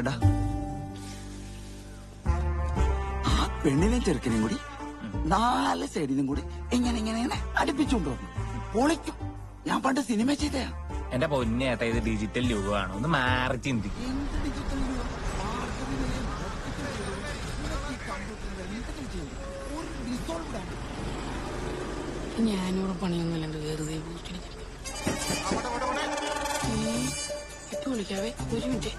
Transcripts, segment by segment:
ഡാ ആ പെണ്ണിനെയും ചെറുക്കനെയും കൂടി 4 സൈഡിനും കൂടി ഇങ്ങനെ അടുപ്പിച്ചുകൊണ്ട് വന്നു. പൊളിക്കും. ഞാൻ പണ്ട് സിനിമ ചെയ്തയാ. എന്റെ പൊന്നേട്ടാ, ഇത് ഡിജിറ്റൽ യുഗമാണ്. ഒന്ന് മാറി ചിന്തിക്കും. എന്ത് ഡിജിറ്റൽ ഞാനിവിടെ പണിയൊന്നുമില്ല, വെറുതെ വിളിക്കാവേ. ഒരു മിനിറ്റ്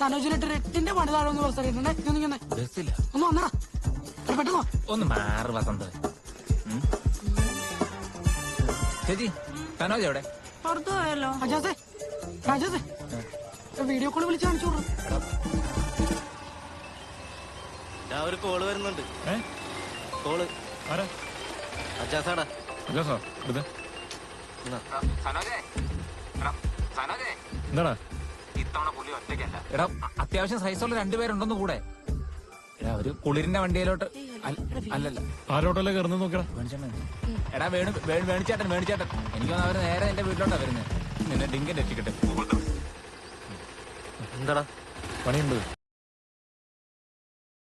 സനോജിലിട്ട് റെട്ടിന്റെ പണി താഴെ ഒന്ന് ഒന്ന് വന്നടാ പെട്ടെന്ന്. ഒന്ന് മാറി വസന്ത്. ചേച്ചി സനോജ് എവിടെ? പുറത്തു പോയല്ലോ. രാജാസേ വീഡിയോ കോള് വിളിച്ച് കാണിച്ചു. ഒരു കോള് വരുന്നുണ്ട്. കോള് അജാസാടാ. എന്താടാ ഇത്തവണ പുള്ളി ഒറ്റയ്ക്കല്ല. എടാ അത്യാവശ്യം സൈസുള്ള 2 പേരുണ്ടെന്ന് കൂടെ. എടാ ഒരു കുളിരിന്റെ വണ്ടിയിലോട്ട് അല്ലല്ല ആരോട്ടല്ലേ കയറുന്നത് നോക്കടാ. എടാ വേണിച്ചേട്ടൻ എനിക്ക് അവര് നേരെ എന്റെ വീട്ടിലോട്ടാ വരുന്നത്. നിന്നെ ഡിങ്കൻ എത്തിക്കട്ടെ. എന്താടാ പണിയുണ്ട്.